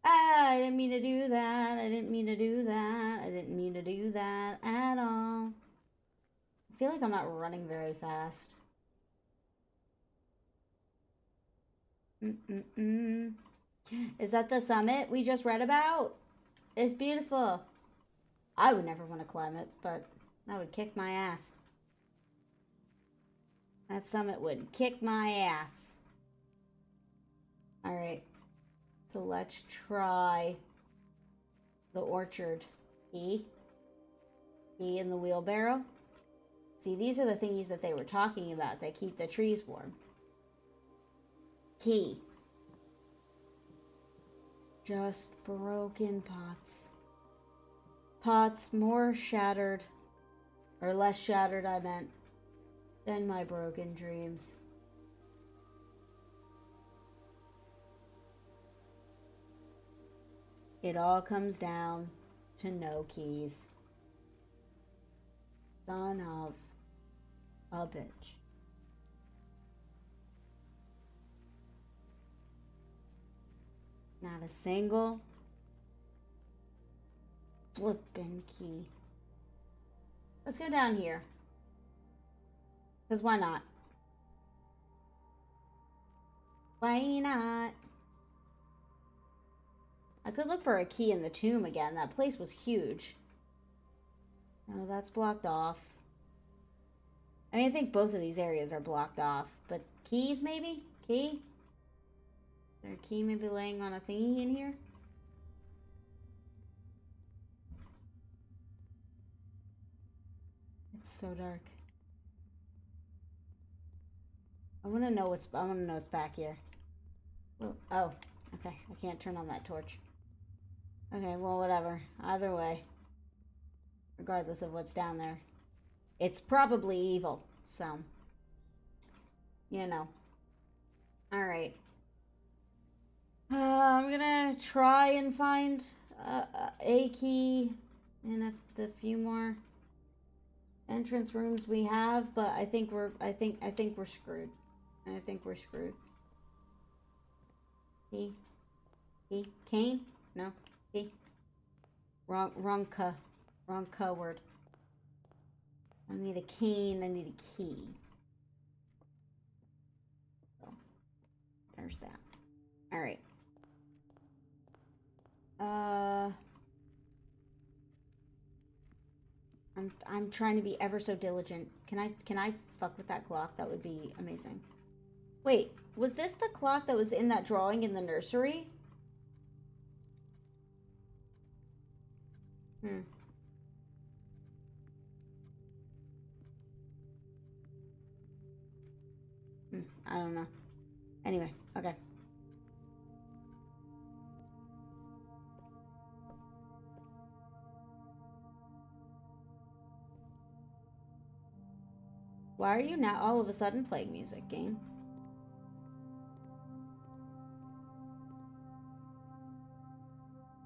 Ah, I didn't mean to do that. I didn't mean to do that. I didn't mean to do that at all. I feel like I'm not running very fast. Is that the summit we just read about? It's beautiful. I would never want to climb it, but that would kick my ass. That summit would kick my ass. Alright. So let's try the orchard. E in the wheelbarrow. See, these are the thingies that they were talking about that keep the trees warm. Key. Just broken pots. Pots more shattered, or less shattered, I meant, than my broken dreams. It all comes down to no keys. Son of a bitch. Not a single flippin' key. Let's go down here. Because why not? Why not? I could look for a key in the tomb again. That place was huge. No, that's blocked off. I mean, I think both of these areas are blocked off. But keys, maybe? Key? Is there a key maybe laying on a thingy in here? It's so dark. I want to know what's back here. Oh, okay. I can't turn on that torch. Okay, well, whatever. Either way, regardless of what's down there, it's probably evil. So, you know. All right. I'm gonna try and find a key in the few more entrance rooms we have, but I think we're screwed. I think we're screwed. Key? Cane? No. Key? Wrong word. I need a cane, I need a key. So, there's that. Alright. I'm trying to be ever so diligent. Can I fuck with that clock? That would be amazing. Wait, was this the clock that was in that drawing in the nursery? I don't know. Anyway, okay. Why are you now all of a sudden playing music, game?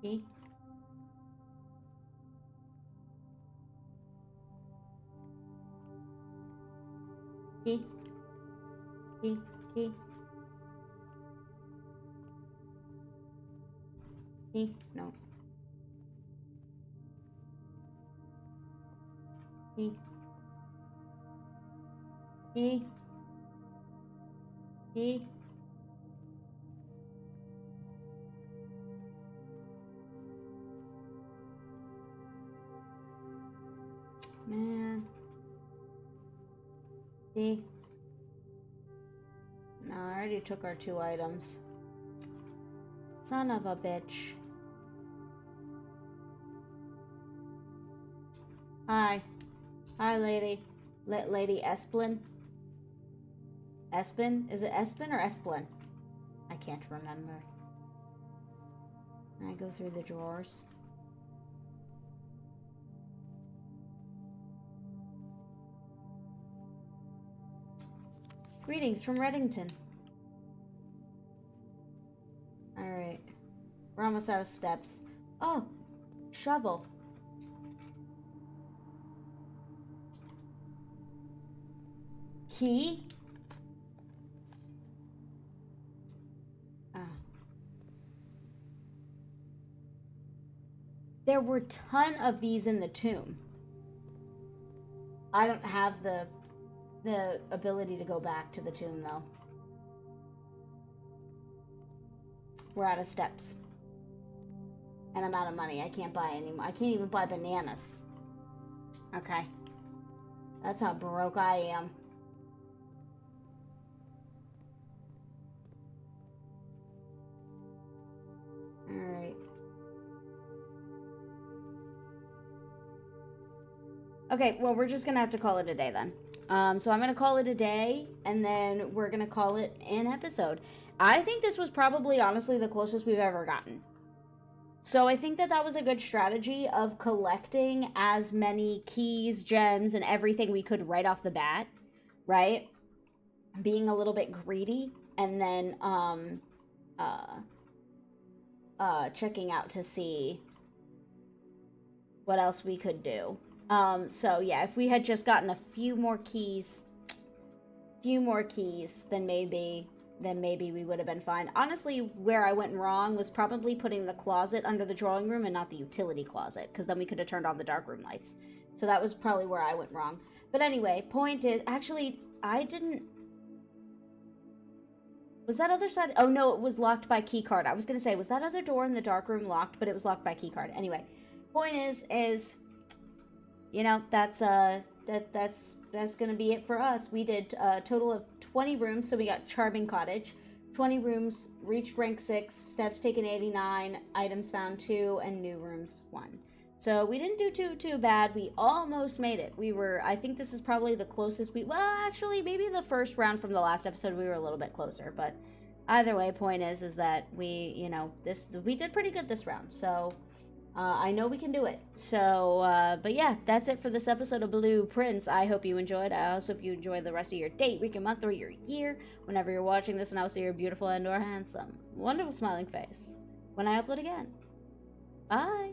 Key? Key? Key? Key? Key? No. Key? E. E. Man. E. No, I already took our 2 items. Son of a bitch. Hi. Hi, lady. Lady Esplin. Espin? Is it Espin or Esplin? I can't remember. Can I go through the drawers? Greetings from Reddington. Alright. We're almost out of steps. Oh! Shovel. Key? Ah. There were a ton of these in the tomb. I don't have the ability to go back to the tomb, though. We're out of steps. And I'm out of money. I can't buy anymore. I can't even buy bananas. Okay. That's how broke I am. Alright. Okay, well, we're just gonna have to call it a day then. So I'm gonna call it a day, and then we're gonna call it an episode. I think this was probably, honestly, the closest we've ever gotten. So I think that that was a good strategy of collecting as many keys, gems, and everything we could right off the bat, right? Being a little bit greedy, and then, checking out to see what else we could do. So yeah, if we had just gotten a few more keys, then maybe we would have been fine. Honestly, where I went wrong was probably putting the closet under the drawing room and not the utility closet, because then we could have turned on the darkroom lights. So that was probably where I went wrong. But anyway, point is, actually, I didn't... Was that other side? Oh no, it was locked by keycard. I was gonna say, was that other door in the darkroom locked? But it was locked by keycard. Anyway, point is, you know, that's gonna be it for us. We did a total of 20 rooms, so we got Charming Cottage, 20 rooms, reached rank 6, steps taken 89, items found 2, and new rooms 1. So we didn't do too bad. We almost made it. I think this is probably the closest well, actually, maybe the first round from the last episode we were a little bit closer, but either way, point is that we did pretty good this round, so I know we can do it. So, but yeah, that's it for this episode of Blue Prince. I hope you enjoyed. I also hope you enjoy the rest of your day, week, and month, or your year, whenever you're watching this, and I'll see your beautiful and or handsome, wonderful smiling face when I upload again. Bye!